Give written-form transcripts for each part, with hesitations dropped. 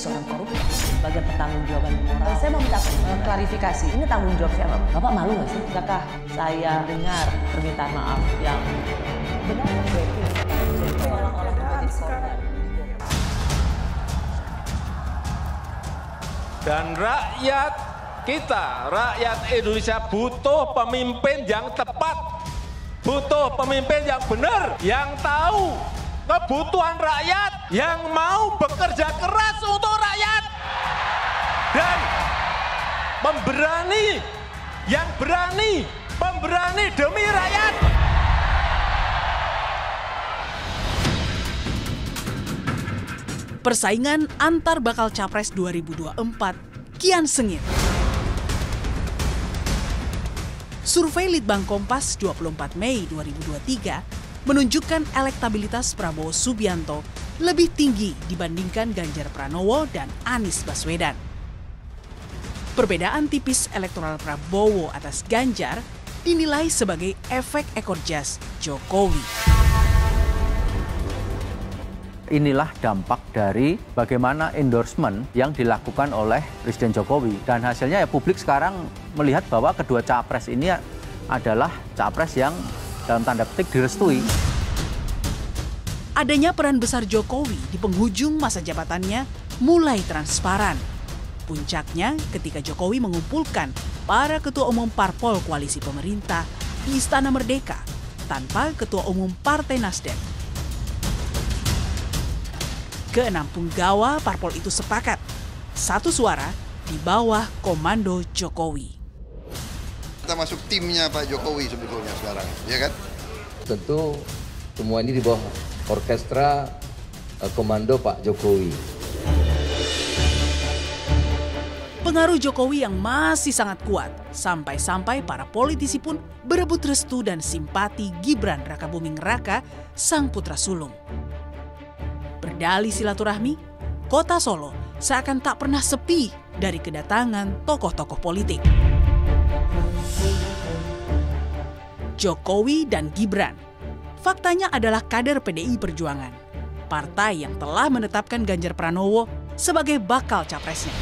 seorang koruptor sebagai pertanggungjawaban moral. Saya mau minta klarifikasi, ini tanggung jawab siapa? Bapak malu nggak sih? Apakah saya dengar permintaan maaf yang benar berarti seolah-olah menjadi korban? Dan rakyat kita, rakyat Indonesia butuh pemimpin yang tepat, butuh pemimpin yang benar, yang tahu kebutuhan rakyat, yang mau bekerja keras untuk rakyat, dan pemberani demi rakyat. Persaingan antar bakal Capres 2024 kian sengit. Survei Litbang Kompas 24 Mei 2023 menunjukkan elektabilitas Prabowo Subianto lebih tinggi dibandingkan Ganjar Pranowo dan Anies Baswedan. Perbedaan tipis elektoral Prabowo atas Ganjar dinilai sebagai efek ekor jas Jokowi. Inilah dampak dari bagaimana endorsement yang dilakukan oleh Presiden Jokowi. Dan hasilnya ya publik sekarang melihat bahwa kedua capres ini adalah capres yang dalam tanda petik direstui. Adanya peran besar Jokowi di penghujung masa jabatannya mulai transparan. Puncaknya ketika Jokowi mengumpulkan para ketua umum parpol koalisi pemerintah di Istana Merdeka tanpa ketua umum Partai Nasdem. Keenam punggawa parpol itu sepakat, satu suara di bawah komando Jokowi. Kita masuk timnya Pak Jokowi sebetulnya sekarang, ya kan? Tentu semua ini di bawah orkestra komando Pak Jokowi. Pengaruh Jokowi yang masih sangat kuat, sampai-sampai para politisi pun berebut restu dan simpati Gibran Rakabuming Raka, sang putra sulung. Berdalih silaturahmi, kota Solo seakan tak pernah sepi dari kedatangan tokoh-tokoh politik. Jokowi dan Gibran, faktanya adalah kader PDI Perjuangan, partai yang telah menetapkan Ganjar Pranowo sebagai bakal capresnya.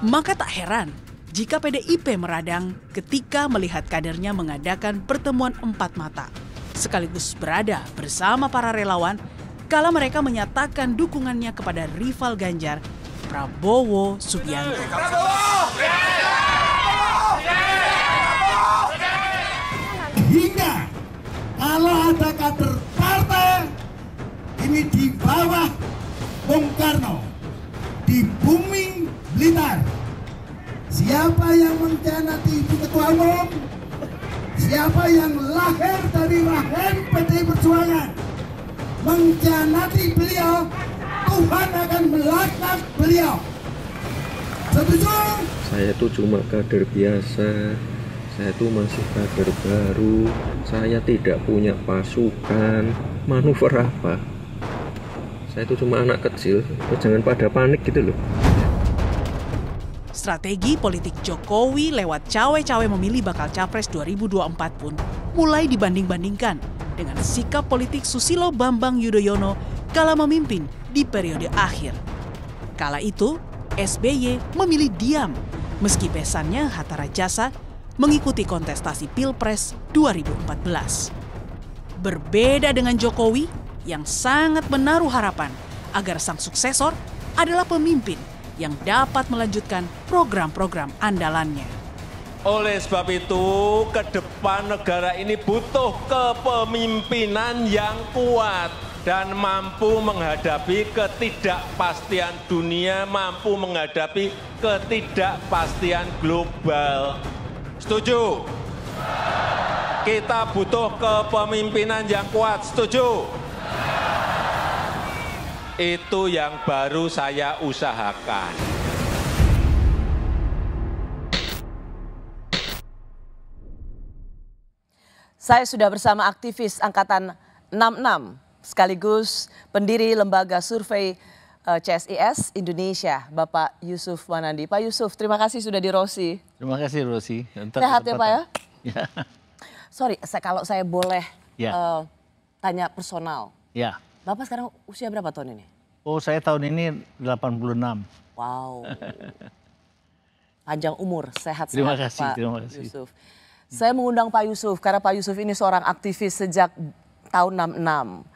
Maka tak heran jika PDIP meradang ketika melihat kadernya mengadakan pertemuan empat mata, sekaligus berada bersama para relawan kala mereka menyatakan dukungannya kepada rival Ganjar, Prabowo Subianto. Hingga kalau ada kader partai ini di bawah Bung Karno, di bumi Blitar, siapa yang mengkhianati Ibu Ketua Umum, siapa yang lahir dari rahim PDI Perjuangan, mengkhianati beliau, Tuhan akan melaknat beliau. Setuju? Saya itu cuma kader biasa, saya itu masih kader baru, saya tidak punya pasukan, manuver apa? Saya itu cuma anak kecil, jangan pada panik gitu loh. Strategi politik Jokowi lewat cawe-cawe memilih bakal Capres 2024 pun mulai dibanding-bandingkan dengan sikap politik Susilo Bambang Yudhoyono kala memimpin di periode akhir. Kala itu, SBY memilih diam meski besannya Hatta Rajasa mengikuti kontestasi Pilpres 2014. Berbeda dengan Jokowi yang sangat menaruh harapan agar sang suksesor adalah pemimpin yang dapat melanjutkan program-program andalannya. Oleh sebab itu, ke depan negara ini butuh kepemimpinan yang kuat dan mampu menghadapi ketidakpastian dunia, mampu menghadapi ketidakpastian global. Setuju? Kita butuh kepemimpinan yang kuat. Setuju? Itu yang baru saya usahakan. Saya sudah bersama aktivis Angkatan 66, sekaligus pendiri Lembaga Survei CSIS Indonesia, Bapak Yusuf Wanandi. Pak Yusuf, terima kasih sudah di Rosi. Terima kasih Rosi. Sehat ya Pak ya? Ya. Sorry, kalau saya boleh tanya personal. Ya. Bapak sekarang usia berapa tahun ini? Oh, saya tahun ini 86. Wow. Panjang umur, sehat-sehat Terima kasih, Pak terima kasih. Yusuf. Saya mengundang Pak Yusuf karena Pak Yusuf ini seorang aktivis sejak tahun 66.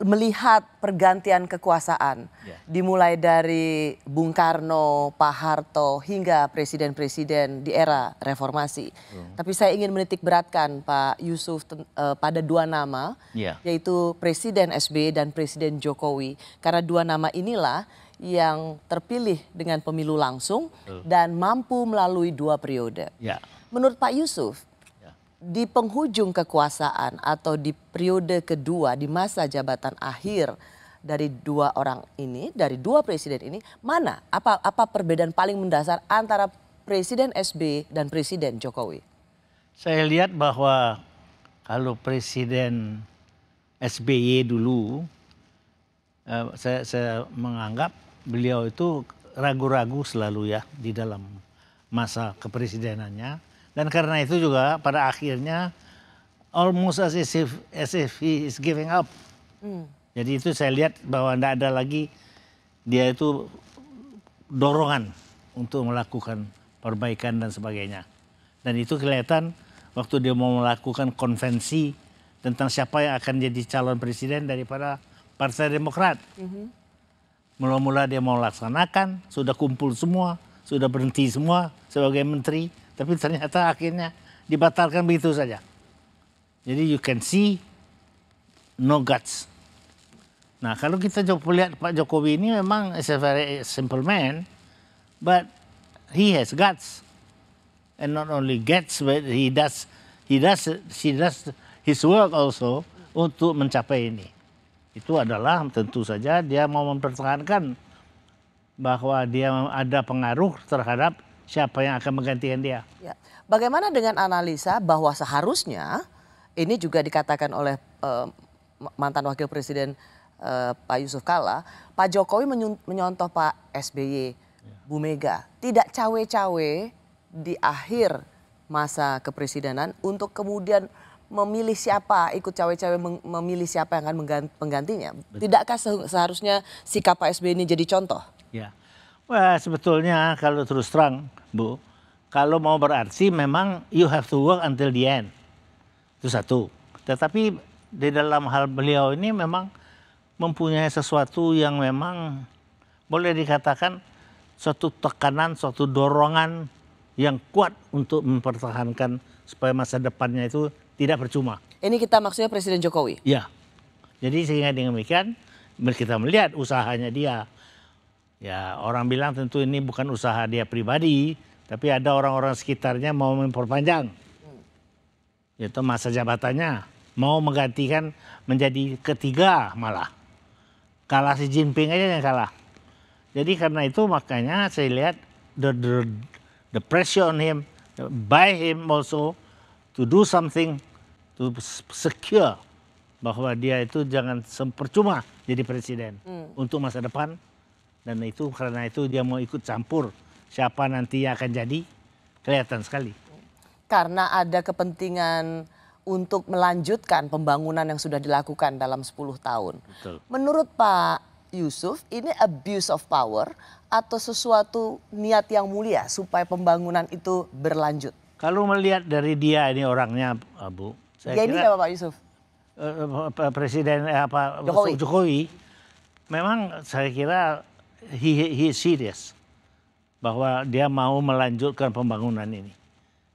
Melihat pergantian kekuasaan, dimulai dari Bung Karno, Pak Harto, hingga presiden-presiden di era reformasi. Tapi saya ingin menitik beratkan Pak Yusuf pada dua nama, yaitu Presiden SBY dan Presiden Jokowi. Karena dua nama inilah yang terpilih dengan pemilu langsung dan mampu melalui 2 periode. Menurut Pak Yusuf, di penghujung kekuasaan atau di periode kedua di masa jabatan akhir dari 2 orang ini, dari 2 presiden ini, mana apa perbedaan paling mendasar antara Presiden SBY dan Presiden Jokowi? Saya lihat bahwa kalau Presiden SBY dulu, saya menganggap beliau itu ragu-ragu selalu ya di dalam masa kepresidenannya. Dan karena itu juga pada akhirnya almost as if he is giving up. Jadi itu saya lihat bahwa tidak ada lagi dia itu dorongan untuk melakukan perbaikan dan sebagainya. Dan itu kelihatan waktu dia mau melakukan konvensi tentang siapa yang akan jadi calon presiden daripada Partai Demokrat. Mula-mula dia mau laksanakan, sudah kumpul semua, sudah berhenti semua sebagai menteri. Tapi ternyata akhirnya dibatalkan begitu saja. Jadi you can see no guts. Nah kalau kita lihat Pak Jokowi ini memang is a very simple man, but he has guts. And not only guts, but he does his work also untuk mencapai ini. Itu adalah tentu saja dia mau mempertahankan bahwa dia ada pengaruh terhadap siapa yang akan menggantikan dia. Ya. Bagaimana dengan analisa bahwa seharusnya ini juga dikatakan oleh mantan wakil presiden Pak Yusuf Kalla, Pak Jokowi menyontoh Pak SBY, Bu Mega, tidak cawe-cawe di akhir masa kepresidenan untuk kemudian memilih siapa, ikut cawe-cawe memilih siapa yang akan menggantinya. Tidakkah seharusnya sikap Pak SBY ini jadi contoh? Ya. Wah, sebetulnya kalau terus terang, Bu, kalau mau berarti memang you have to work until the end. Itu satu. Tetapi di dalam hal beliau ini memang mempunyai sesuatu yang memang boleh dikatakan suatu tekanan, suatu dorongan yang kuat untuk mempertahankan supaya masa depannya itu tidak percuma. Ini kita maksudnya Presiden Jokowi? Ya. Jadi sehingga dengan demikian kita melihat usahanya dia. Ya, orang bilang tentu ini bukan usaha dia pribadi, tapi ada orang-orang sekitarnya mau memperpanjang. Itu masa jabatannya, mau menggantikan menjadi ketiga malah. Kalah Xi Jinping aja yang kalah. Jadi karena itu makanya saya lihat the pressure on him, by him also to do something to secure bahwa dia itu jangan percuma jadi presiden untuk masa depan. Dan itu karena itu dia mau ikut campur siapa nanti yang akan jadi, kelihatan sekali. Karena ada kepentingan untuk melanjutkan pembangunan yang sudah dilakukan dalam 10 tahun. Betul. Menurut Pak Yusuf, ini abuse of power atau sesuatu niat yang mulia supaya pembangunan itu berlanjut? Kalau melihat dari dia ini orangnya, Bu, saya dia kira ini Pak Yusuf? Presiden Jokowi, memang saya kira he is serious bahwa dia mau melanjutkan pembangunan ini.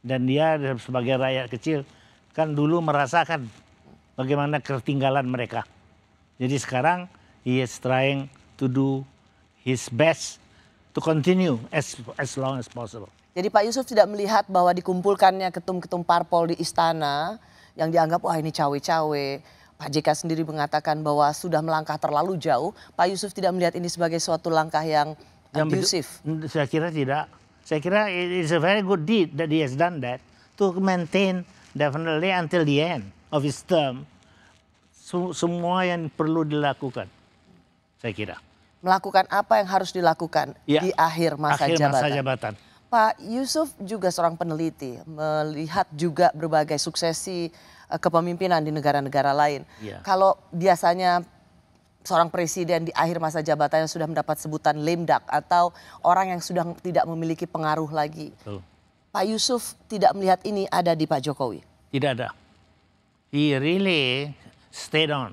Dan dia sebagai rakyat kecil kan dulu merasakan bagaimana ketertinggalan mereka. Jadi sekarang he is trying to do his best to continue as long as possible. Jadi Pak Yusuf tidak melihat bahwa dikumpulkannya ketum-ketum parpol di istana yang dianggap wah ini cawe-cawe. Pak JK sendiri mengatakan bahwa sudah melangkah terlalu jauh. Pak Yusuf tidak melihat ini sebagai suatu langkah yang abusif. Saya kira tidak. Saya kira it is a very good deed that he has done that to maintain definitely until the end of his term. Semua yang perlu dilakukan, saya kira. Melakukan apa yang harus dilakukan di akhir masa jabatan. Pak Yusuf juga seorang peneliti, melihat juga berbagai suksesi kepemimpinan di negara-negara lain. Iya. Kalau biasanya seorang presiden di akhir masa jabatannya sudah mendapat sebutan lame duck atau orang yang sudah tidak memiliki pengaruh lagi. Betul. Pak Yusuf tidak melihat ini ada di Pak Jokowi. Tidak ada. He really stayed on.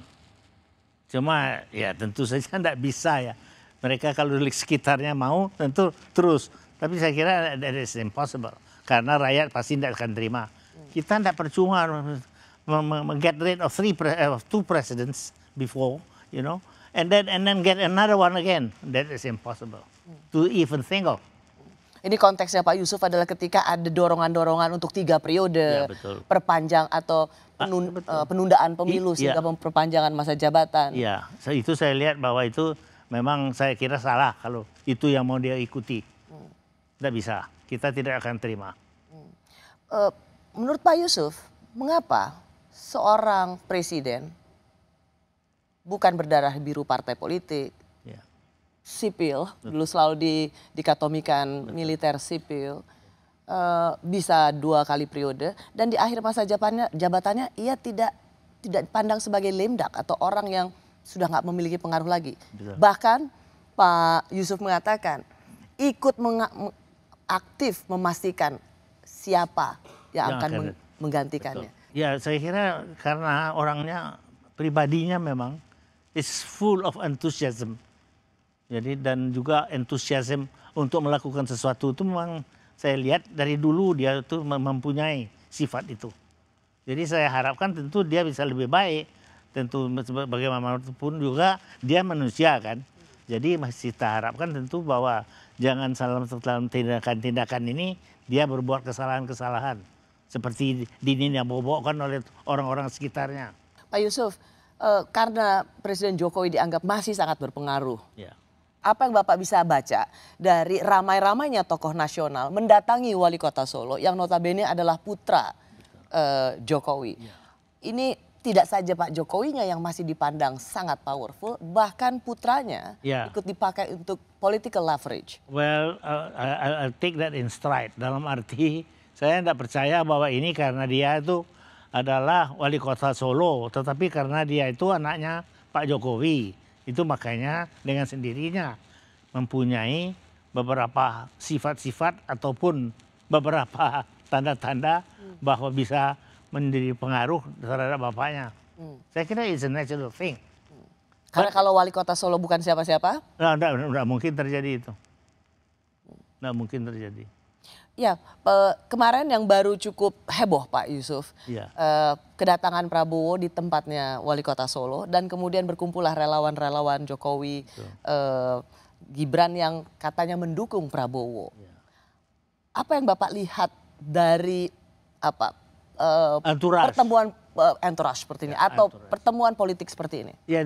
Cuma ya tentu saja tidak bisa ya. Mereka kalau di sekitarnya mau tentu terus. Tapi saya kira that is impossible. Karena rakyat pasti tidak akan terima. Kita tidak percuma get rid of two presidents before, you know, and then get another one again. That is impossible to even think of. Ini konteksnya Pak Yusuf adalah ketika ada dorongan-dorongan untuk 3 periode, Ya, betul. perpanjang atau penundaan pemilu Iya. sehingga perpanjangan masa jabatan. Iya, itu saya lihat bahwa itu memang saya kira salah kalau itu yang mau dia ikuti. Tidak bisa, kita tidak akan terima. Menurut Pak Yusuf, mengapa seorang presiden bukan berdarah biru partai politik, Ya. sipil, dulu selalu dikotomikan militer sipil, bisa 2 kali periode, dan di akhir masa jabatannya ia tidak dipandang sebagai lame duck atau orang yang sudah nggak memiliki pengaruh lagi. Betul. Bahkan Pak Yusuf mengatakan ikut aktif memastikan siapa yang akan menggantikannya. Betul. Ya, saya kira karena orangnya, pribadinya memang is full of enthusiasm. Jadi dan juga enthusiasm untuk melakukan sesuatu itu memang saya lihat dari dulu dia itu mempunyai sifat itu. Jadi saya harapkan tentu dia bisa lebih baik. Tentu bagaimanapun juga dia manusia kan. Jadi masih kita harapkan tentu bahwa jangan dalam tindakan-tindakan ini dia berbuat kesalahan-kesalahan. Seperti dibawakan oleh orang-orang sekitarnya. Pak Yusuf, karena Presiden Jokowi dianggap masih sangat berpengaruh. Ya. Apa yang Bapak bisa baca dari ramai-ramainya tokoh nasional mendatangi wali kota Solo yang notabene adalah putra Jokowi. Ya. Ini tidak saja Pak Jokowinya yang masih dipandang sangat powerful, bahkan putranya ikut dipakai untuk political leverage. Well, I'll take that in stride. Dalam arti saya tidak percaya bahwa ini karena dia itu adalah wali kota Solo, tetapi karena dia itu anaknya Pak Jokowi. Itu makanya dengan sendirinya mempunyai beberapa sifat-sifat ataupun beberapa tanda-tanda bahwa bisa menjadi pengaruh terhadap bapaknya. Saya kira it's a natural thing. Karena kalau wali kota Solo bukan siapa-siapa? Tidak mungkin terjadi itu. Tidak mungkin terjadi. Ya, kemarin yang baru cukup heboh Pak Yusuf, Ya. kedatangan Prabowo di tempatnya wali kota Solo dan kemudian berkumpullah relawan-relawan Jokowi, Gibran yang katanya mendukung Prabowo. Ya. Apa yang Bapak lihat dari Entourage. pertemuan entourage seperti ini atau pertemuan politik seperti ini? Ya,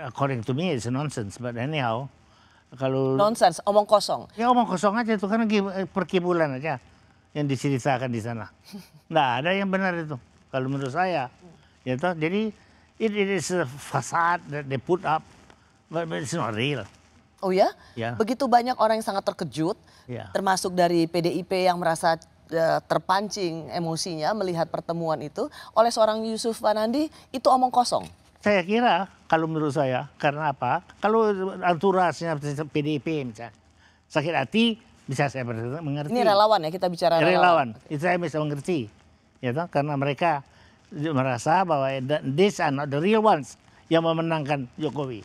according to me it's nonsense, but anyhow. Kalau Nonsense, omong kosong. Ya omong kosong aja itu kan perkibulan aja yang diceritakan di sana. Nggak ada yang benar itu kalau menurut saya. Ya toh, jadi it is a facade that they put up, but it's not real. Oh ya? Ya. Begitu banyak orang yang sangat terkejut, Ya. termasuk dari PDIP yang merasa terpancing emosinya melihat pertemuan itu oleh seorang Yusuf Wanandi, itu omong kosong. Saya kira kalau menurut saya, karena apa? Kalau anturasnya PDIP misalnya, sakit hati bisa saya mengerti. Ini relawan ya, kita bicara relawan. Itu saya bisa mengerti. Ya toh? Karena mereka merasa bahwa these are not the real ones yang memenangkan Jokowi.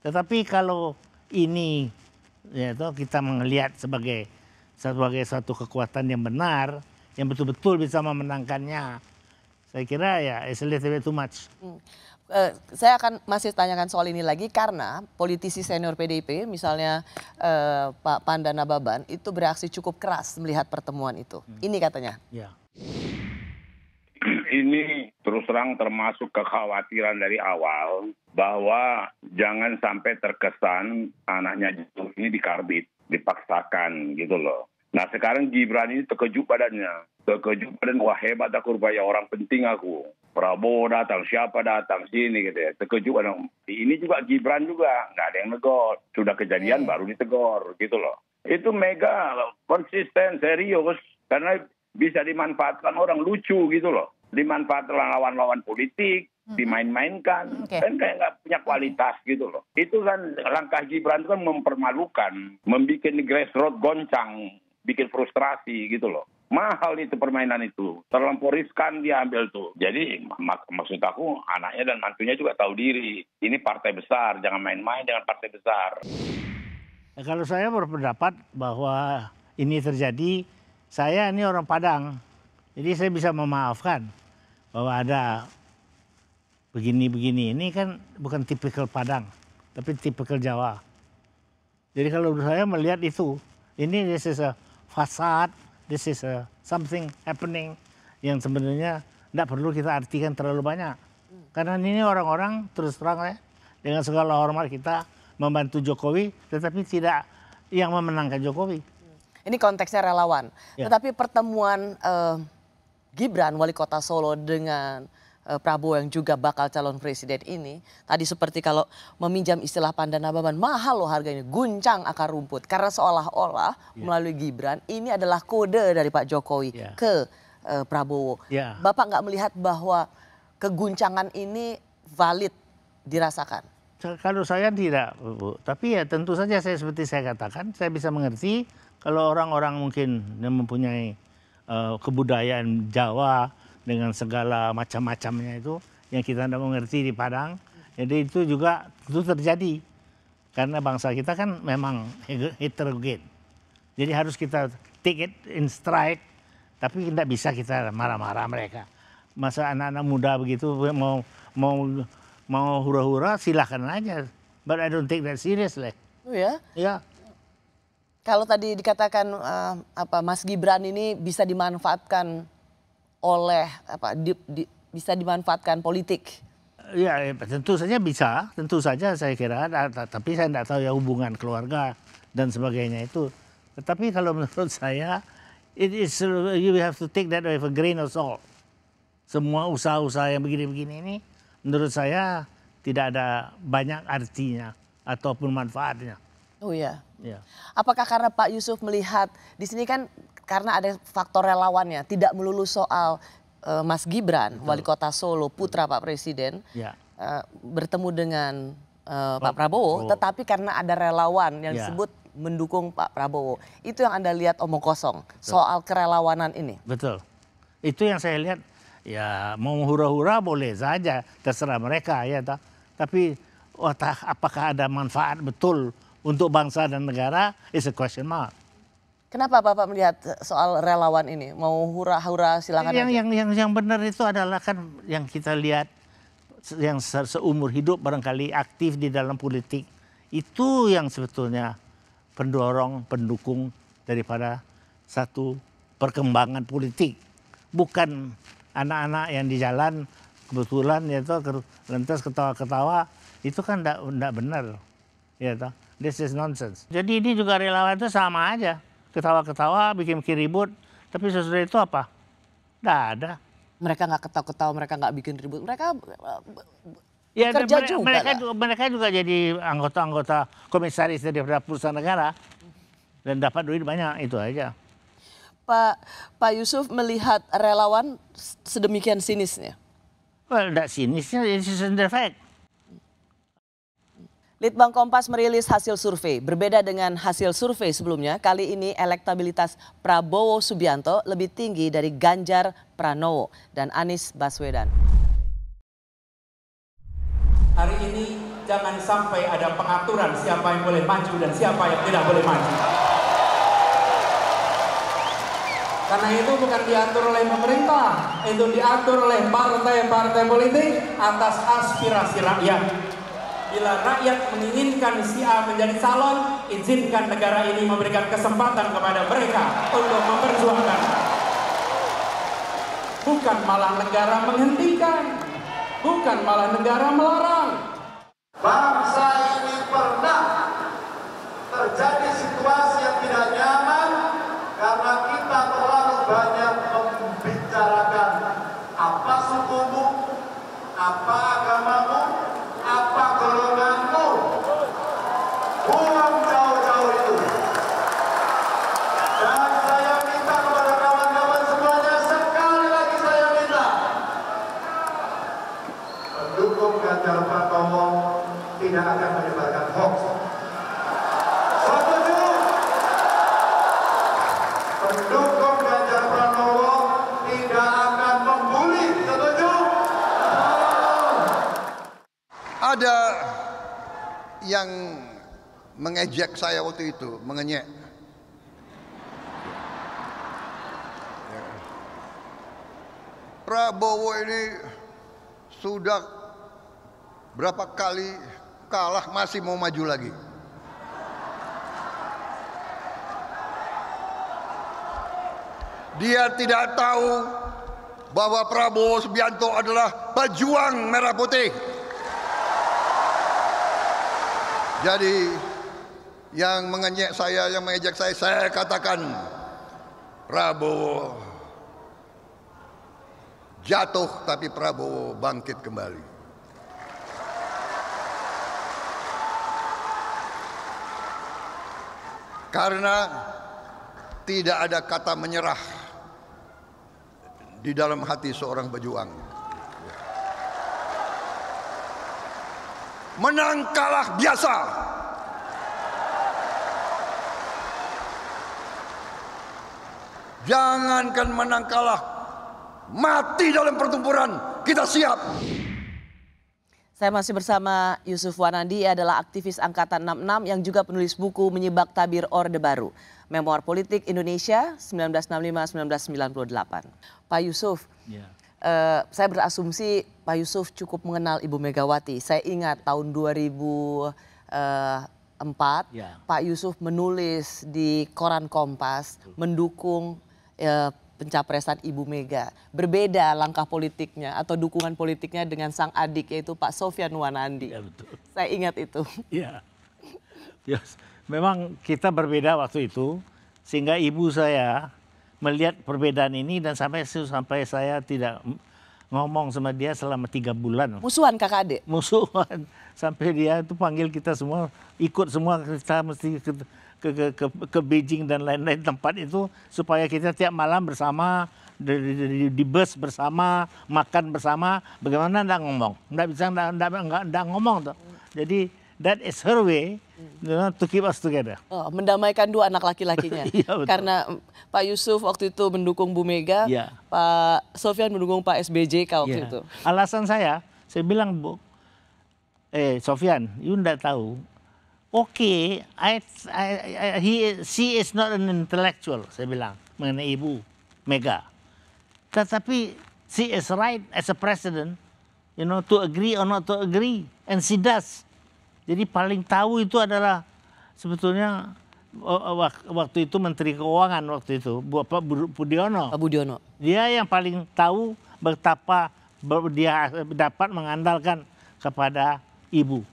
Tetapi kalau ini ya toh, kita melihat sebagai suatu kekuatan yang benar, yang betul-betul bisa memenangkannya, saya kira ya it's a little bit too much. Saya akan masih tanyakan soal ini lagi karena politisi senior PDIP misalnya Pak Pandana Baban itu bereaksi cukup keras melihat pertemuan itu. Ini katanya. Ya. Ini terus terang termasuk kekhawatiran dari awal bahwa jangan sampai terkesan anaknya ini dikarbit, dipaksakan gitu loh. Nah sekarang Gibran ini terkejut badannya. Terkejut badan, wah hebat aku rupanya orang penting aku. Prabowo datang, siapa datang sini gitu ya. Terkejut badan. Ini juga Gibran juga, nggak ada yang negor. Sudah kejadian baru ditegor gitu loh. Itu mega konsisten, serius. Karena bisa dimanfaatkan orang lucu gitu loh. dimanfaatkan lawan-lawan politik, dimain-mainkan, kan kayak nggak punya kualitas gitu loh. Itu kan langkah Gibran itu kan mempermalukan, membuat grassroots goncang, bikin frustrasi gitu loh. Mahal itu permainan itu, terlampau riskan dia ambil tuh. Jadi maksud aku anaknya dan mantunya juga tahu diri. Ini partai besar, jangan main-main dengan partai besar. Kalau saya berpendapat bahwa ini terjadi, saya ini orang Padang, jadi saya bisa memaafkan bahwa ada begini-begini. Ini kan bukan tipikal Padang, tapi tipikal Jawa. Jadi kalau saya melihat itu, ini this is a facade, this is a something happening yang sebenarnya tidak perlu kita artikan terlalu banyak. Karena ini orang-orang terus terang ya, dengan segala hormat kita membantu Jokowi, tetapi tidak yang memenangkan Jokowi. Ini konteksnya relawan. Ya. Tetapi pertemuan Gibran, wali kota Solo dengan Prabowo yang juga bakal calon presiden ini, tadi seperti kalau meminjam istilah Pandana Baban, mahal loh harganya, guncang akar rumput. Karena seolah-olah melalui Gibran ini adalah kode dari Pak Jokowi ke Prabowo. Bapak nggak melihat bahwa keguncangan ini valid dirasakan? Kalau saya tidak, Bu. Tapi ya tentu saja saya seperti saya katakan, saya bisa mengerti kalau orang-orang mungkin yang mempunyai kebudayaan Jawa dengan segala macam-macamnya itu yang kita tidak mengerti di Padang. Jadi itu juga itu terjadi. Karena bangsa kita kan memang heterogen. Jadi harus kita take it in stride, tapi tidak bisa kita marah-marah mereka. Masa anak-anak muda begitu mau hura-hura silahkan aja. But I don't take that seriously. Oh ya? Ya. Kalau tadi dikatakan Mas Gibran ini bisa dimanfaatkan oleh bisa dimanfaatkan politik. Ya, tentu saja bisa, tentu saja saya kira. Tapi saya tidak tahu ya hubungan keluarga dan sebagainya itu. Tetapi kalau menurut saya, you have to take that with a grain of salt. Semua usaha-usaha yang begini-begini ini, menurut saya tidak ada banyak artinya ataupun manfaatnya. Oh iya. Apakah karena Pak Yusuf melihat di sini kan karena ada faktor relawannya, tidak melulu soal Mas Gibran, wali kota Solo, putra Pak Presiden, bertemu dengan Pak Prabowo, tetapi karena ada relawan yang disebut mendukung Pak Prabowo. Itu yang Anda lihat omong kosong soal kerelawanan ini. Betul. Itu yang saya lihat, ya mau hura-hura boleh saja, terserah mereka ya. Tapi apakah ada manfaat betul untuk bangsa dan negara, is a question mark. Kenapa Bapak melihat soal relawan ini? Mau hura-hura silakan aja. Yang benar itu adalah kan yang kita lihat yang seumur hidup barangkali aktif di dalam politik. Itu yang sebetulnya pendorong, pendukung daripada satu perkembangan politik. Bukan anak-anak yang di jalan kebetulan itu lantas ketawa-ketawa. Itu kan tidak benar. Ya, this is nonsense. Jadi ini juga relawan itu sama aja. Ketawa-ketawa, bikin ribut, tapi sesudah itu apa? Tidak ada. Mereka nggak ketawa-ketawa, mereka nggak bikin ribut, mereka kerja juga. Mereka juga jadi anggota-anggota komisaris dari perusahaan negara dan dapat duit banyak, itu aja. Pak Yusuf melihat relawan sedemikian sinisnya? Well, tidak sinisnya, it's the fact. Litbang Kompas merilis hasil survei. Berbeda dengan hasil survei sebelumnya, kali ini elektabilitas Prabowo Subianto lebih tinggi dari Ganjar Pranowo dan Anies Baswedan. Hari ini jangan sampai ada pengaturan siapa yang boleh maju dan siapa yang tidak boleh maju. Karena itu bukan diatur oleh pemerintah, itu diatur oleh partai-partai politik atas aspirasi rakyat. Bila rakyat menginginkan si A menjadi calon, izinkan negara ini memberikan kesempatan kepada mereka untuk memperjuangkan. Bukan malah negara menghentikan, bukan malah negara melarang. Bangsa ini pernah terjadi situasi yang tidak nyaman karena kita terlalu banyak membicarakan apa sukumu, apa agamamu, apa golonganmu. Buang jauh-jauh itu. Dan saya minta kepada kawan-kawan semuanya, sekali lagi saya minta, Ada yang mengejek saya waktu itu, mengenyek. Prabowo ini sudah berapa kali kalah masih mau maju lagi. Dia tidak tahu bahwa Prabowo Subianto adalah pejuang merah putih. Jadi yang mengenyek saya, yang mengejek saya katakan Prabowo jatuh tapi Prabowo bangkit kembali. Karena tidak ada kata menyerah di dalam hati seorang pejuang. Menang kalah biasa. Jangankan menang kalah, mati dalam pertempuran, kita siap. Saya masih bersama Yusuf Wanandi, ia adalah aktivis Angkatan 66 yang juga penulis buku Menyibak Tabir Orde Baru, Memoir Politik Indonesia 1965-1998. Pak Yusuf, saya berasumsi Pak Yusuf cukup mengenal Ibu Megawati. Saya ingat tahun 2004, Pak Yusuf menulis di koran Kompas mendukung pencapresan Ibu Mega. Berbeda langkah politiknya atau dukungan politiknya dengan sang adik yaitu Pak Sofyan Wanandi. Ya, betul. Saya ingat itu. Iya. Yes. Memang kita berbeda waktu itu sehingga ibu saya melihat perbedaan ini dan sampai saya tidak ngomong sama dia selama 3 bulan. Musuhan kakak adik? Musuhan. Sampai dia itu panggil kita semua, ikut semua, kita mesti ke Beijing dan lain-lain tempat itu supaya kita tiap malam bersama di bus bersama, makan bersama. Bagaimana enggak ngomong, enggak bisa enggak ngomong tuh. Jadi that is her way, to keep us together. Oh, mendamaikan dua anak laki-lakinya. Iya, karena Pak Yusuf waktu itu mendukung Bu Mega, ya. Pak Sofyan mendukung Pak SBJK waktu itu. Alasan saya bilang Bu, Sofyan, you enggak tahu. Oke, she is not an intellectual, saya bilang mengenai Ibu Mega. Tetapi she is right as a president, to agree or not to agree, and she does. Jadi paling tahu itu adalah sebetulnya waktu itu Menteri Keuangan waktu itu, Pak Budiono. Pak Budiono. Dia yang paling tahu betapa dia dapat mengandalkan kepada Ibu.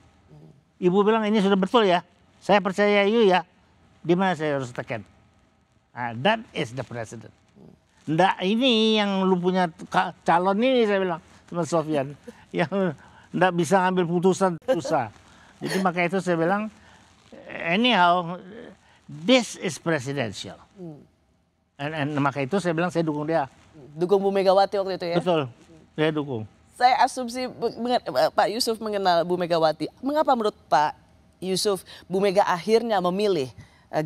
Ibu bilang ini sudah betul ya, saya percaya you ya, di mana saya harus tekan. That is the president. Nggak ini yang lu punya calon ini, saya bilang sama Sofyan, yang nggak bisa ngambil putusan susah. Jadi maka itu saya bilang, anyhow, this is presidential. And maka itu saya bilang saya dukung dia. Dukung Bu Megawati waktu itu ya? Betul, saya dukung. Saya asumsi Pak Yusuf mengenal Bu Megawati. Mengapa menurut Pak Yusuf Bu Mega akhirnya memilih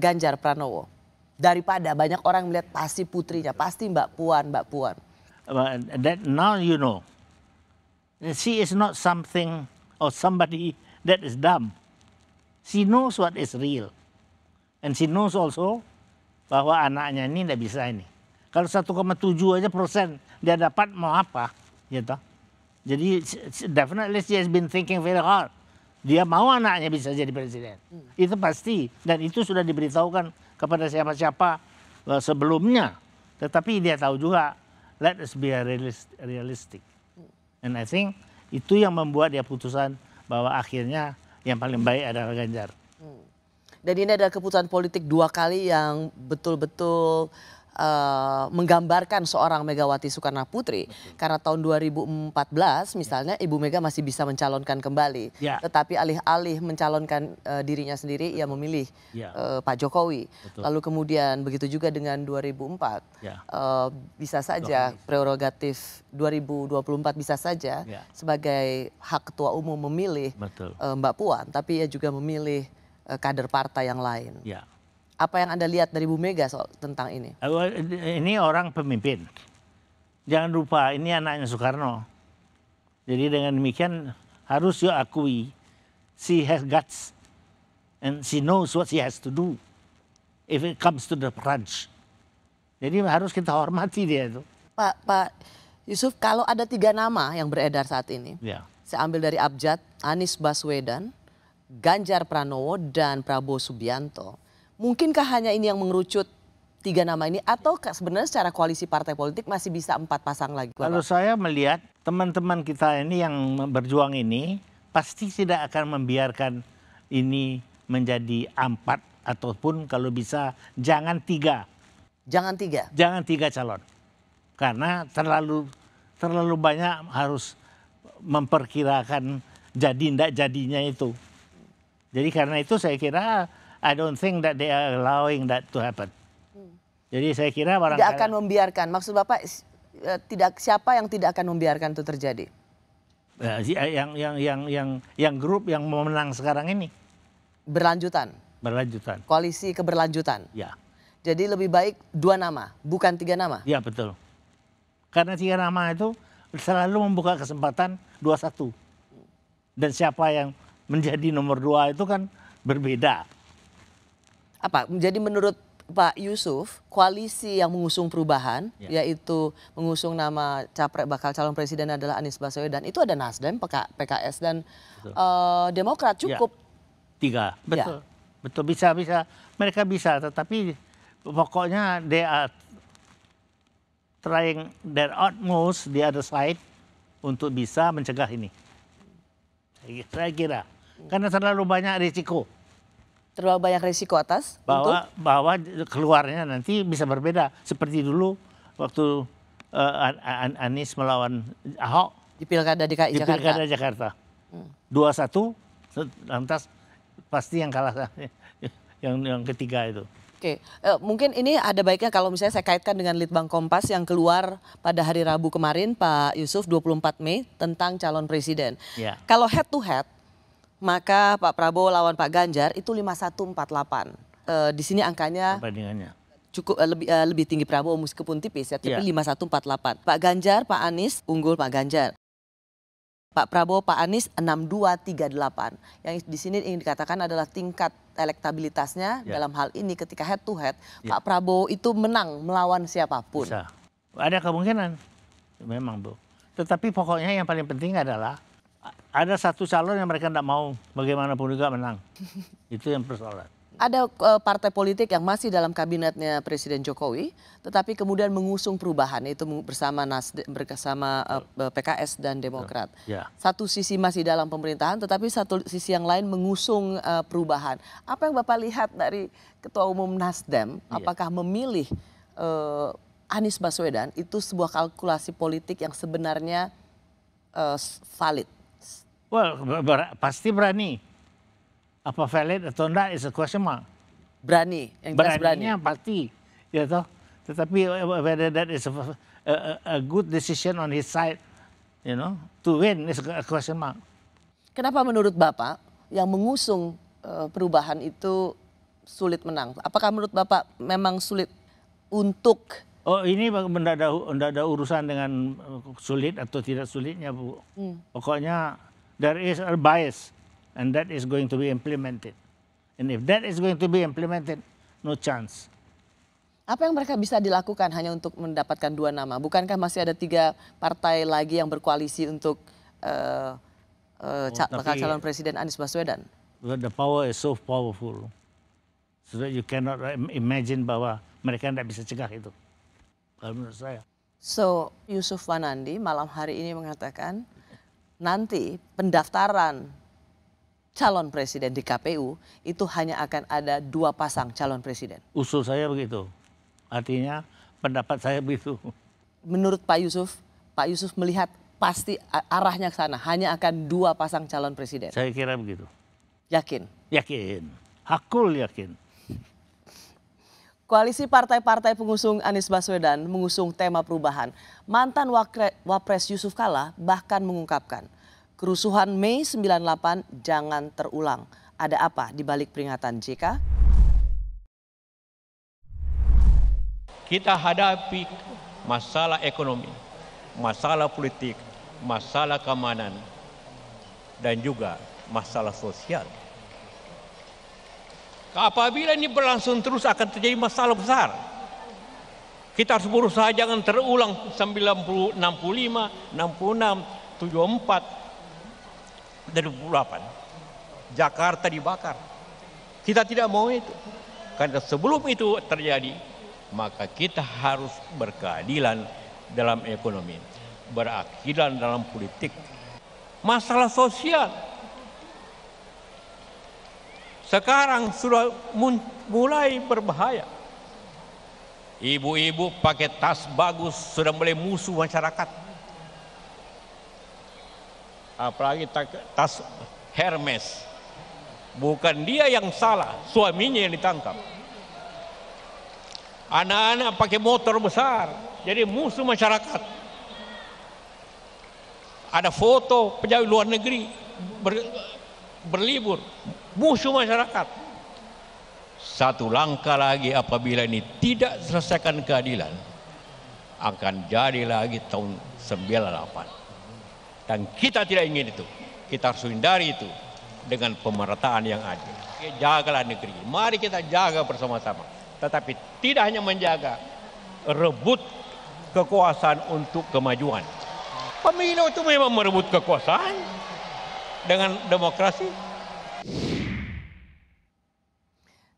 Ganjar Pranowo? Daripada banyak orang melihat pasti putrinya, pasti Mbak Puan. That now you know. She is not something or somebody that is dumb. She knows what is real. And she knows also bahwa anaknya ini tidak bisa ini. Kalau 1,7 aja persen dia dapat mau apa, gitu. Jadi definitely she has been thinking very hard. Dia mau anaknya bisa jadi presiden. Itu pasti. Dan itu sudah diberitahukan kepada siapa-siapa sebelumnya. Tetapi dia tahu juga, let us be realistic. And I think itu yang membuat dia putusan bahwa akhirnya yang paling baik adalah Ganjar. Dan ini adalah keputusan politik 2 kali yang betul-betul menggambarkan seorang Megawati Soekarno Putri. Karena tahun 2014 misalnya Ibu Mega masih bisa mencalonkan kembali. Tetapi alih-alih mencalonkan dirinya sendiri, ia memilih Pak Jokowi. Lalu kemudian begitu juga dengan 2004. Bisa saja prerogatif 2024 bisa saja sebagai hak ketua umum memilih Mbak Puan. Tapi ia juga memilih kader partai yang lain. Apa yang Anda lihat dari Bu Mega soal tentang ini? Ini orang pemimpin. Jangan lupa ini anaknya Soekarno. Jadi dengan demikian harus you akui, she has guts and she knows what she has to do if it comes to the crunch. Jadi harus kita hormati dia itu. Pak Yusuf, kalau ada 3 nama yang beredar saat ini, Ya. saya ambil dari Abjad, Anies Baswedan, Ganjar Pranowo, dan Prabowo Subianto. Mungkinkah hanya ini yang mengerucut 3 nama ini, atau sebenarnya secara koalisi partai politik masih bisa 4 pasang lagi? Kalau saya melihat teman-teman kita ini yang berjuang ini pasti tidak akan membiarkan ini menjadi 4 ataupun kalau bisa jangan 3. Jangan 3? Jangan 3 calon. Karena terlalu banyak harus memperkirakan jadi tidak jadinya itu. Jadi karena itu saya kira I don't think that they are allowing that to happen. Jadi saya kira barangkali tidak akan membiarkan. Maksud Bapak siapa yang tidak akan membiarkan itu terjadi? Yang grup yang mau menang sekarang ini. Berlanjutan. Koalisi keberlanjutan. Ya. Jadi lebih baik 2 nama, bukan 3 nama. Ya betul. Karena 3 nama itu selalu membuka kesempatan 2-1. Dan siapa yang menjadi nomor 2 itu kan berbeda. Apa? Jadi menurut Pak Yusuf, koalisi yang mengusung perubahan, yaitu mengusung nama bakal calon presiden adalah Anies Baswedan, itu ada Nasdem, PKS, dan Demokrat, cukup. 3, betul. Betul, bisa. Mereka bisa, tetapi pokoknya they are trying their utmost the other side untuk bisa mencegah ini. Saya kira. Karena terlalu banyak risiko. Terlalu banyak risiko atas? Bahwa keluarnya nanti bisa berbeda. Seperti dulu waktu Anies melawan Ahok. Di Pilkada DKI Jakarta. Di Pilkada Jakarta. 2-1, lantas pasti yang kalah yang ketiga itu. Oke, mungkin ini ada baiknya kalau misalnya saya kaitkan dengan Litbang Kompas yang keluar pada hari Rabu kemarin, Pak Yusuf, 24 Mei, tentang calon presiden. Ya. Kalau head to head, maka Pak Prabowo lawan Pak Ganjar itu 5148. Di sini angkanya cukup lebih tinggi Prabowo meskipun tipis ya, tapi 5148. Pak Ganjar, Pak Anies unggul Pak Ganjar. Pak Prabowo, Pak Anies 6238. Yang di sini ingin dikatakan adalah tingkat elektabilitasnya dalam hal ini ketika head to head, Pak Prabowo itu menang melawan siapapun. Bisa. Ada kemungkinan, memang Bu. Tetapi pokoknya yang paling penting adalah ada satu calon yang mereka tidak mau bagaimanapun juga menang. Itu yang persoalan. Ada partai politik yang masih dalam kabinetnya Presiden Jokowi, tetapi kemudian mengusung perubahan, itu bersama PKS dan Demokrat. Satu sisi masih dalam pemerintahan, tetapi satu sisi yang lain mengusung perubahan. Apa yang Bapak lihat dari Ketua Umum Nasdem? Apakah memilih Anies Baswedan itu sebuah kalkulasi politik yang sebenarnya valid? Well, pasti berani. Apa valid atau enggak is a question mark. Berani, yang jelas berani. Beraninya pasti, ya toh. Tetapi whether that is a good decision on his side, you know, to win is a question mark. Kenapa menurut Bapak yang mengusung perubahan itu sulit menang? Apakah menurut Bapak memang sulit untuk? Oh, ini tidak ada urusan dengan sulit atau tidak sulitnya, Bu. Pokoknya there is a bias. And that is going to be implemented. And if that is going to be implemented, no chance. Apa yang mereka bisa dilakukan hanya untuk mendapatkan 2 nama? Bukankah masih ada 3 partai lagi yang berkoalisi untuk bakal calon presiden Anies Baswedan? The power is so powerful, so that you cannot imagine bahwa mereka tidak bisa cegah itu. Kalau menurut saya. So Yusuf Wanandi malam hari ini mengatakan nanti pendaftaran calon presiden di KPU itu hanya akan ada 2 pasang calon presiden. Usul saya begitu. Artinya pendapat saya begitu. Menurut Pak Yusuf melihat pasti arahnya ke sana. Hanya akan 2 pasang calon presiden. Saya kira begitu. Yakin? Yakin. Hakul yakin. Koalisi partai-partai pengusung Anies Baswedan mengusung tema perubahan. Mantan Wapres Yusuf Kalla bahkan mengungkapkan, kerusuhan Mei 98 jangan terulang. Ada apa di balik peringatan JK? Kita hadapi masalah ekonomi, masalah politik, masalah keamanan. dan juga masalah sosial. Apabila ini berlangsung terus akan terjadi masalah besar. Kita harus berusaha jangan terulang 65, 66, 74, dan 28. Jakarta dibakar. Kita tidak mau itu. Karena sebelum itu terjadi, maka kita harus berkeadilan dalam ekonomi, berkeadilan dalam politik. Masalah sosial sekarang sudah mulai berbahaya. Ibu-ibu pakai tas bagus sudah mulai musuh masyarakat. Apalagi tas Hermes. Bukan dia yang salah, suaminya yang ditangkap. Anak-anak pakai motor besar, jadi musuh masyarakat. Ada foto pejabat luar negeri berlibur, musuh masyarakat. Satu langkah lagi apabila ini tidak selesaikan keadilan, akan jadi lagi tahun 98. Dan kita tidak ingin itu. Kita harus hindari itu dengan pemerataan yang adil. Jagalah negeri. Mari kita jaga bersama-sama. Tetapi tidak hanya menjaga, rebut kekuasaan untuk kemajuan. Pemilu itu memang merebut kekuasaan dengan demokrasi.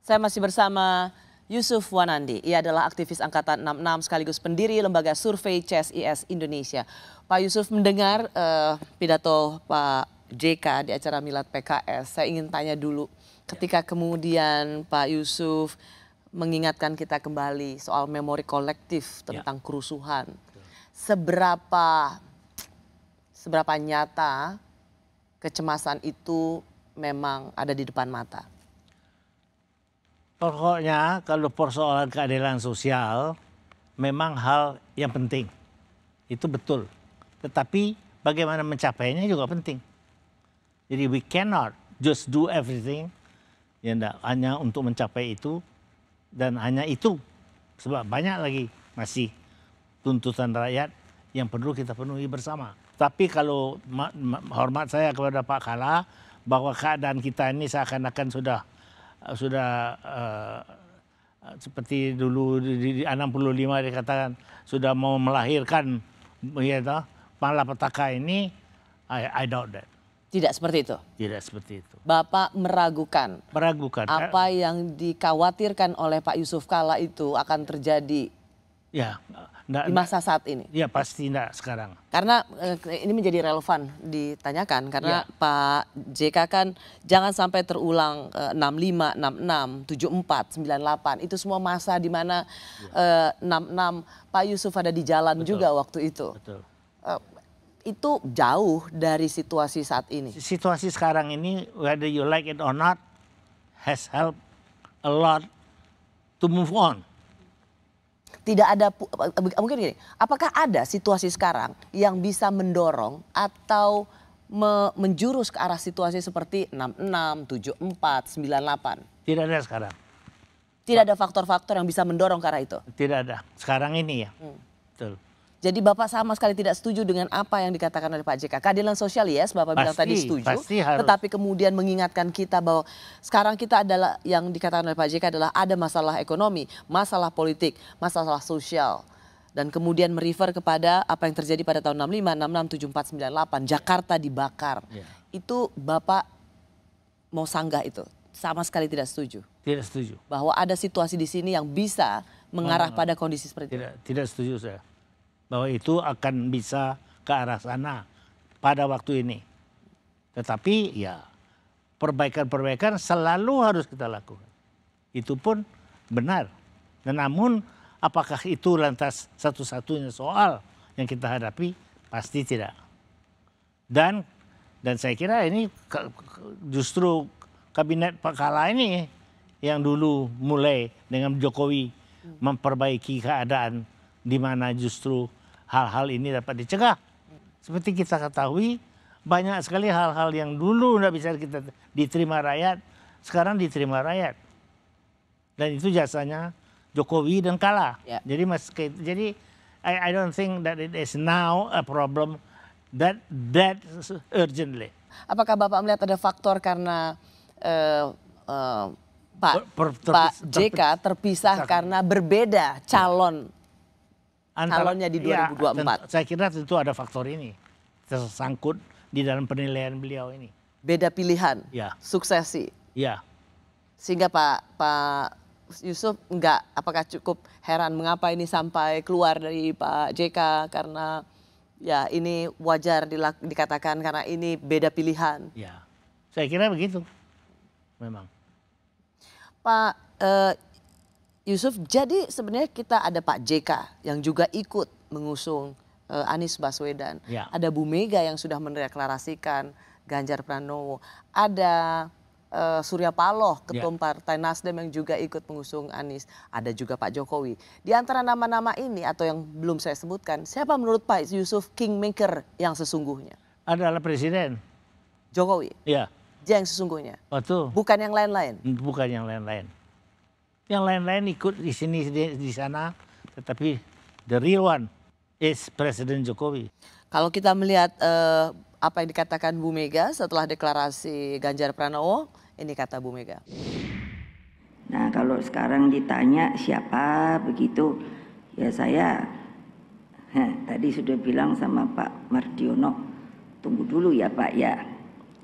Saya masih bersama Yusuf Wanandi. Ia adalah aktivis Angkatan 66 sekaligus pendiri Lembaga Survei CSIS Indonesia. Pak Yusuf, mendengar pidato Pak JK di acara Milad PKS, saya ingin tanya dulu, ketika kemudian Pak Yusuf mengingatkan kita kembali soal memori kolektif tentang kerusuhan, seberapa nyata kecemasan itu memang ada di depan mata? Pokoknya kalau persoalan keadilan sosial memang hal yang penting, itu betul. Tetapi bagaimana mencapainya juga penting. Jadi we cannot just do everything ya hanya untuk mencapai itu dan hanya itu, sebab banyak lagi masih tuntutan rakyat yang perlu kita penuhi bersama. Tapi kalau hormat saya kepada Pak Kala bahwa keadaan kita ini seakan-akan sudah seperti dulu di 65 dikatakan sudah mau melahirkan ya malapetaka ini, I doubt that. Tidak seperti itu? Tidak seperti itu. Bapak meragukan? Meragukan. Apa yang dikhawatirkan oleh Pak Yusuf Kala itu akan terjadi ya, di masa saat ini? Ya pasti enggak sekarang. Karena ini menjadi relevan ditanyakan. Karena Pak JK kan jangan sampai terulang 65, 66, 74, 98. Itu semua masa di mana 66 Pak Yusuf ada di jalan juga waktu itu. Betul. Itu jauh dari situasi saat ini. Situasi sekarang ini, whether you like it or not, has helped a lot to move on. Tidak ada, mungkin gini, apakah ada situasi sekarang yang bisa mendorong atau menjurus ke arah situasi seperti 66, 74, 98? Tidak ada sekarang. Tidak ada faktor-faktor yang bisa mendorong ke arah itu? Tidak ada, sekarang ini ya. Betul. Jadi Bapak sama sekali tidak setuju dengan apa yang dikatakan oleh Pak JK. Keadilan sosial, yes, Bapak bilang tadi setuju. Pasti harus. Tetapi kemudian mengingatkan kita bahwa sekarang kita adalah, yang dikatakan oleh Pak JK adalah ada masalah ekonomi, masalah politik, masalah sosial. Dan kemudian merefer kepada apa yang terjadi pada tahun 65, 66, 74, 98. Jakarta dibakar. Itu Bapak mau sanggah itu? Sama sekali tidak setuju? Tidak setuju. Bahwa ada situasi di sini yang bisa mengarah pada kondisi seperti itu? Tidak setuju saya. Bahwa itu akan bisa ke arah sana pada waktu ini. Tetapi ya perbaikan-perbaikan selalu harus kita lakukan. Itu pun benar. Dan namun apakah itu lantas satu-satunya soal yang kita hadapi? Pasti tidak. Dan saya kira ini justru kabinet Pak Kala ini yang dulu mulai dengan Jokowi memperbaiki keadaan di mana justru hal-hal ini dapat dicegah. Seperti kita ketahui, banyak sekali hal-hal yang dulu tidak bisa kita diterima rakyat, sekarang diterima rakyat. Dan itu jasanya Jokowi dan Kala. Jadi I don't think that it is now a problem that urgently. Apakah Bapak melihat ada faktor karena Pak JK terpisah karena berbeda calonnya di 2024? Saya kira tentu ada faktor ini tersangkut di dalam penilaian beliau ini. Beda pilihan, ya. Suksesi. Ya. Sehingga Pak Yusuf apakah cukup heran mengapa ini sampai keluar dari Pak JK karena ya ini wajar dikatakan karena ini beda pilihan. Ya, saya kira begitu, memang. Pak Yusuf, jadi sebenarnya kita ada Pak JK yang juga ikut mengusung Anies Baswedan. Ya. Ada Bu Mega yang sudah mendeklarasikan Ganjar Pranowo. Ada Surya Paloh, Ketum Partai Nasdem yang juga ikut mengusung Anies. Ada juga Pak Jokowi. Di antara nama-nama ini atau yang belum saya sebutkan, siapa menurut Pak Yusuf kingmaker yang sesungguhnya? Adalah Presiden. Jokowi? Iya. Dia yang sesungguhnya? Betul. Bukan yang lain-lain? Bukan yang lain-lain. Yang lain-lain ikut di sini, di sana. Tetapi the real one is Presiden Jokowi. Kalau kita melihat apa yang dikatakan Bu Mega setelah deklarasi Ganjar Pranowo, ini kata Bu Mega. Nah kalau sekarang ditanya siapa begitu, ya saya tadi sudah bilang sama Pak Mardiono, tunggu dulu ya Pak ya.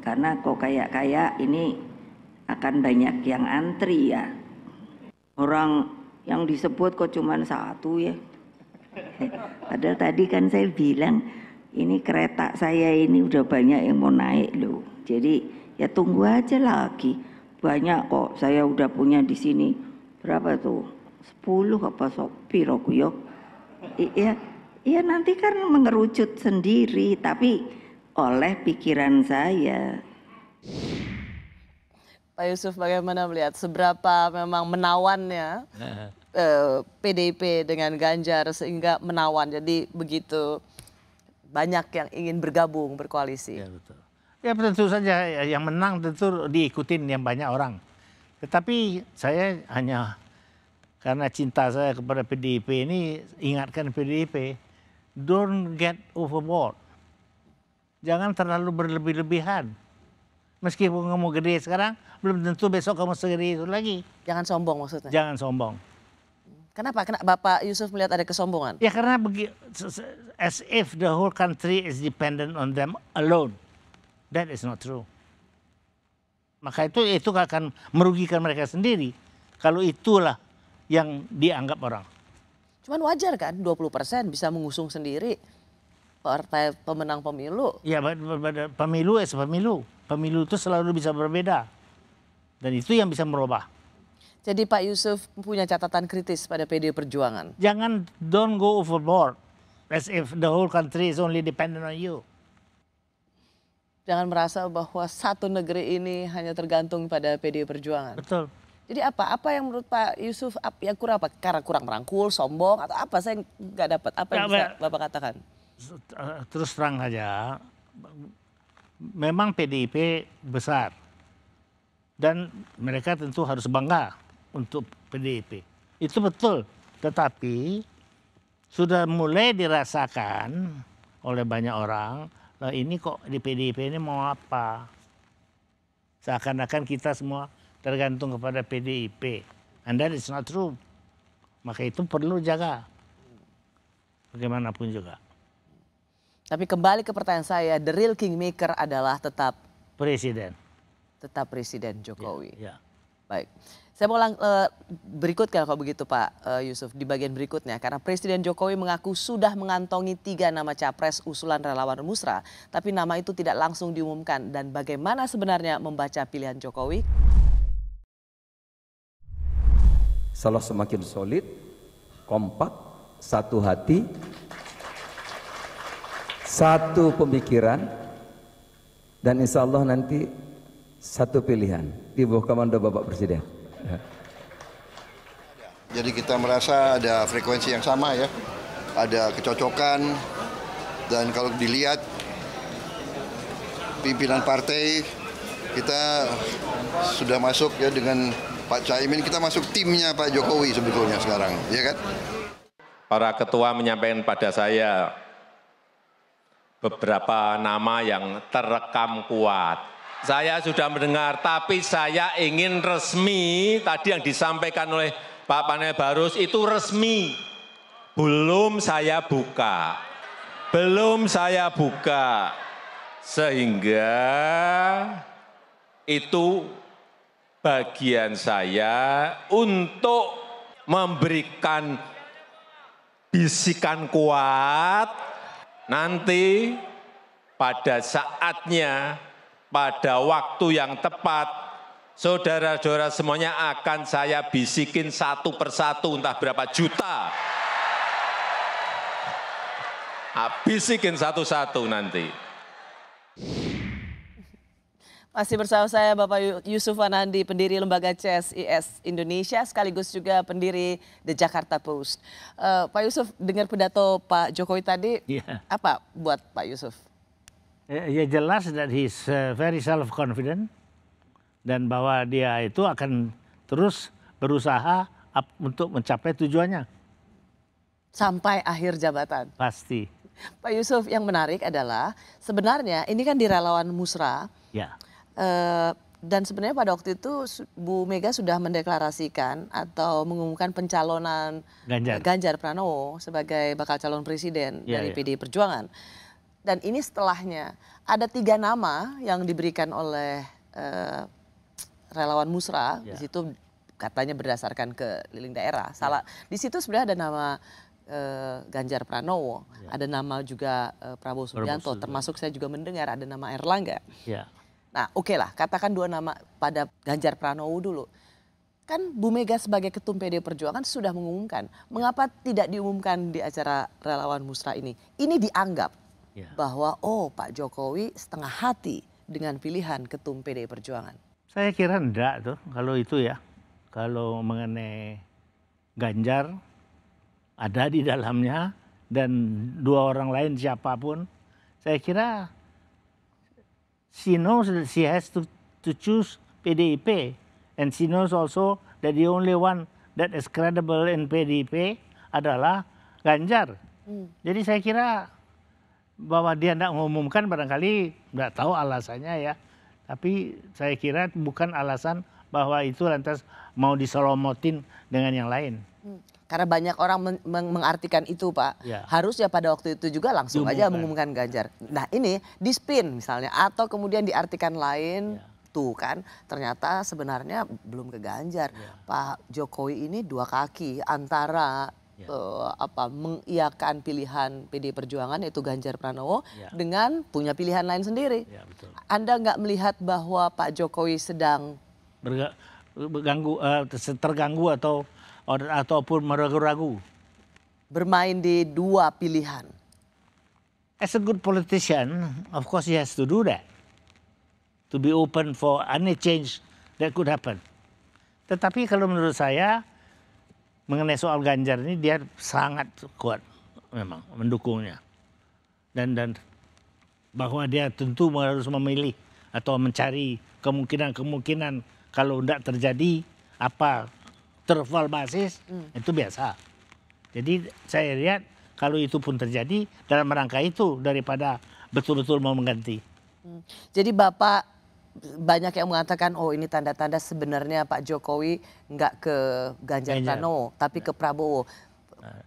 Karena kok kayak ini akan banyak yang antri ya. Orang yang disebut kok cuma satu ya. Padahal tadi kan saya bilang ini kereta saya ini udah banyak yang mau naik loh. Jadi ya tunggu aja lagi. Banyak kok saya udah punya di sini. Berapa tuh? 10 apa piro yo? Iya nanti kan mengerucut sendiri tapi oleh pikiran saya. Pak Yusuf bagaimana melihat seberapa memang menawannya PDIP dengan Ganjar sehingga menawan. Jadi begitu banyak yang ingin bergabung berkoalisi. Ya betul. Ya tentu saja yang menang tentu diikutin yang banyak orang. Tetapi saya hanya karena cinta saya kepada PDIP ini ingatkan PDIP, don't get overboard. Jangan terlalu berlebih-lebihan. Meskipun kamu gede sekarang, belum tentu besok kamu segede itu lagi. Jangan sombong maksudnya? Jangan sombong. Kenapa? Bapak Yusuf melihat ada kesombongan? Ya karena as if the whole country is dependent on them alone. That is not true. Maka itu akan merugikan mereka sendiri. Kalau itulah yang dianggap orang. Cuman wajar kan 20% bisa mengusung sendiri partai pemenang pemilu. Ya pemilu pemilu. Pemilu itu selalu bisa berbeda. Dan itu yang bisa merubah. Jadi Pak Yusuf punya catatan kritis pada PD Perjuangan. Jangan don't go overboard. As if the whole country is only dependent on you. Jangan merasa bahwa satu negeri ini hanya tergantung pada PD Perjuangan. Betul. Jadi apa yang menurut Pak Yusuf yang kurang apa? Karena kurang merangkul, sombong atau apa? Saya nggak dapat. Apa yang bisa Bapak katakan? Terus terang saja, memang PDIP besar. Dan mereka tentu harus bangga untuk PDIP. Itu betul. Tetapi sudah mulai dirasakan oleh banyak orang, lah ini kok di PDIP ini mau apa? Seakan-akan kita semua tergantung kepada PDIP. And that is not true. Maka itu perlu jaga. Bagaimanapun juga. Tapi kembali ke pertanyaan saya, the real kingmaker adalah tetap Presiden. Tetap Presiden Jokowi. Ya. Baik. Saya mau berikut kalau begitu Pak Yusuf di bagian berikutnya. Karena Presiden Jokowi mengaku sudah mengantongi 3 nama capres usulan relawan Musra. Tapi nama itu tidak langsung diumumkan. Dan bagaimana sebenarnya membaca pilihan Jokowi? Salah semakin solid, kompak, satu hati, satu pemikiran, dan insya Allah nanti satu pilihan di bawah komando Bapak Presiden. Jadi kita merasa ada frekuensi yang sama ya, ada kecocokan, dan kalau dilihat pimpinan partai kita sudah masuk ya dengan Pak Caimin, kita masuk timnya Pak Jokowi sebetulnya sekarang, ya kan? Para ketua menyampaikan pada saya beberapa nama yang terekam kuat. Saya sudah mendengar, tapi saya ingin resmi, tadi yang disampaikan oleh Pak Panel Barus itu resmi. Belum saya buka. Belum saya buka. Sehingga itu bagian saya untuk memberikan bisikan kuat nanti pada saatnya, pada waktu yang tepat, saudara-saudara semuanya akan saya bisikin satu persatu, entah berapa juta. Bisikin satu-satu nanti. Masih bersama saya Bapak Yusuf Wanandi, pendiri Lembaga CSIS Indonesia, sekaligus juga pendiri The Jakarta Post. Pak Yusuf, dengar pidato Pak Jokowi tadi, apa buat Pak Yusuf? Ya jelas that he's very self-confident dan bahwa dia itu akan terus berusaha untuk mencapai tujuannya. Sampai akhir jabatan? Pasti. Pak Yusuf, yang menarik adalah sebenarnya ini kan di relawan Musra. Ya. Dan sebenarnya pada waktu itu Bu Mega sudah mendeklarasikan atau mengumumkan pencalonan Ganjar Pranowo sebagai bakal calon presiden dari PDI Perjuangan. Dan ini setelahnya ada 3 nama yang diberikan oleh relawan Musra. Di situ katanya berdasarkan keliling daerah. Salah. Di situ sebenarnya ada nama Ganjar Pranowo, ada nama juga Prabowo Subianto, termasuk saya juga mendengar ada nama Erlangga. Nah, oke lah, katakan 2 nama pada Ganjar Pranowo dulu. Kan Bu Mega sebagai ketum PDI Perjuangan sudah mengumumkan. Mengapa tidak diumumkan di acara relawan Musra ini? Ini dianggap bahwa Pak Jokowi setengah hati dengan pilihan ketum PDI Perjuangan. Saya kira enggak tuh kalau itu ya. Kalau mengenai Ganjar ada di dalamnya dan 2 orang lain siapapun, saya kira she knows that she has to choose PDIP, and she knows also that the only one that is credible in PDIP adalah Ganjar. Jadi saya kira bahwa dia tidak mengumumkan barangkali tidak tahu alasannya ya. Tapi saya kira bukan alasan bahwa itu lantas mau disolomotin dengan yang lain. Karena banyak orang mengartikan itu, Pak. Harusnya pada waktu itu juga langsung aja mengumumkan Ganjar. Nah ini di-spin misalnya atau kemudian diartikan lain. Tuh kan ternyata sebenarnya belum ke Ganjar. Pak Jokowi ini 2 kaki antara mengiyakan pilihan PDI Perjuangan yaitu Ganjar Pranowo dengan punya pilihan lain sendiri. Anda nggak melihat bahwa Pak Jokowi sedang terganggu ataupun meragu-ragu? Bermain di 2 pilihan. As a good politician, of course he has to do that. To be open for any change that could happen. Tetapi kalau menurut saya mengenai soal Ganjar ini dia sangat kuat memang mendukungnya. Dan bahwa dia tentu harus memilih atau mencari kemungkinan kalau tidak terjadi terval basis itu biasa. Jadi saya lihat kalau itu pun terjadi dalam rangka itu daripada betul-betul mau mengganti. Jadi Bapak banyak yang mengatakan ini tanda-tanda sebenarnya Pak Jokowi nggak ke Ganjar Pranowo tapi ke Prabowo.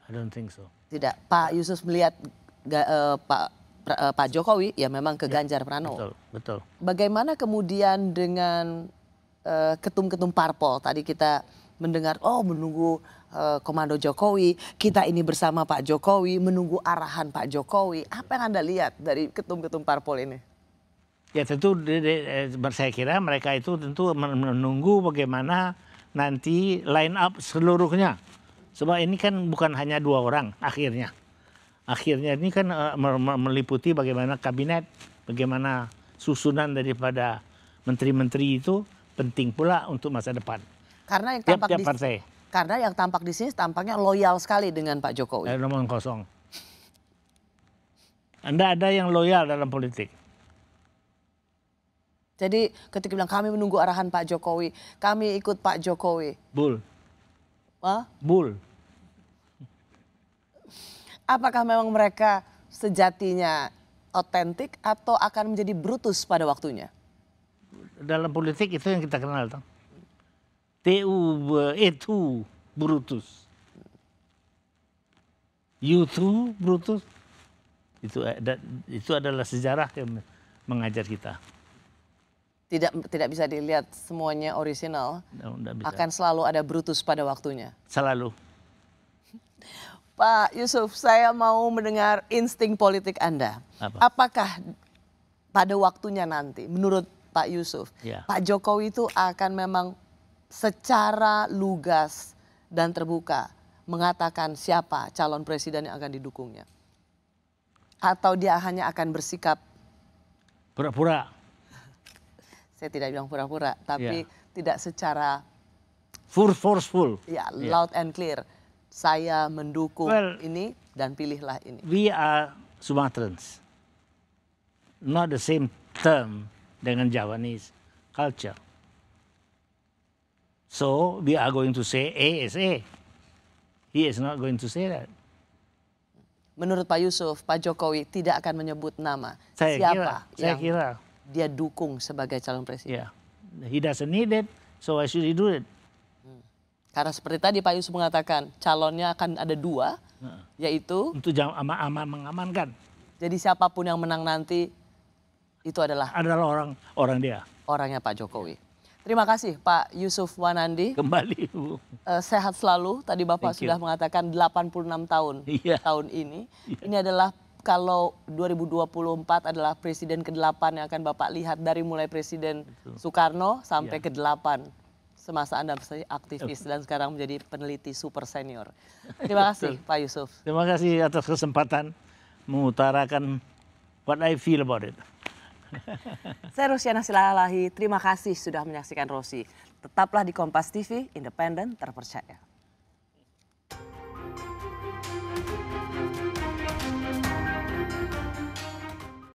I don't think so. Tidak, Pak Yusuf melihat Pak Jokowi ya memang ke Ganjar Pranowo. Betul. Bagaimana kemudian dengan ketum-ketum parpol? Tadi kita mendengar menunggu komando Jokowi, kita ini bersama Pak Jokowi menunggu arahan Pak Jokowi. Apa yang Anda lihat dari ketum-ketum parpol ini? Ya tentu saya kira mereka itu tentu menunggu bagaimana nanti line up seluruhnya. Sebab ini kan bukan hanya 2 orang akhirnya. Akhirnya ini kan meliputi bagaimana kabinet, bagaimana susunan daripada menteri-menteri itu penting pula untuk masa depan. Karena yang tampak tiap partai. Karena yang tampak di sini tampaknya loyal sekali dengan Pak Jokowi. Nomor kosong. Anda ada yang loyal dalam politik. Jadi ketika bilang kami menunggu arahan Pak Jokowi, kami ikut Pak Jokowi. Bull. Bull. Apakah memang mereka sejatinya otentik atau akan menjadi Brutus pada waktunya? Dalam politik itu yang kita kenal, toh. Tu Brutus. You Brutus. Itu adalah sejarah yang mengajar kita. Tidak bisa dilihat semuanya orisinal. Nggak bisa. Akan selalu ada Brutus pada waktunya. Selalu. Pak Yusuf, saya mau mendengar insting politik Anda. Apakah pada waktunya nanti, menurut Pak Yusuf, Pak Jokowi itu akan memang secara lugas dan terbuka mengatakan siapa calon presiden yang akan didukungnya? Atau dia hanya akan bersikap pura-pura? Saya tidak bilang pura-pura, tapi tidak secara forceful. Ya, loud and clear. Saya mendukung ini dan pilihlah ini. We are Sumatrans. Not the same term dengan Javanese culture. So we are going to say A is A. He is not going to say that. Menurut Pak Yusuf, Pak Jokowi tidak akan menyebut nama. Saya Siapa kira dia dukung sebagai calon presiden. He doesn't need it, so why should he do it? Karena seperti tadi Pak Yusuf mengatakan calonnya akan ada dua, yaitu untuk mengamankan. Jadi siapapun yang menang nanti itu adalah orang dia. Orangnya Pak Jokowi. Terima kasih Pak Yusuf Wanandi. Kembali Bu. Sehat selalu. Tadi Bapak sudah mengatakan 86 tahun tahun ini. Ini adalah kalau 2024 adalah presiden ke-8 yang akan Bapak lihat dari mulai Presiden Soekarno sampai ke-8 semasa Anda menjadi aktivis dan sekarang menjadi peneliti super senior. Terima kasih Pak Yusuf. Terima kasih atas kesempatan mengutarakan what I feel about it. Saya Rosiana Silalahi, terima kasih sudah menyaksikan Rosi. Tetaplah di Kompas TV, independen, terpercaya.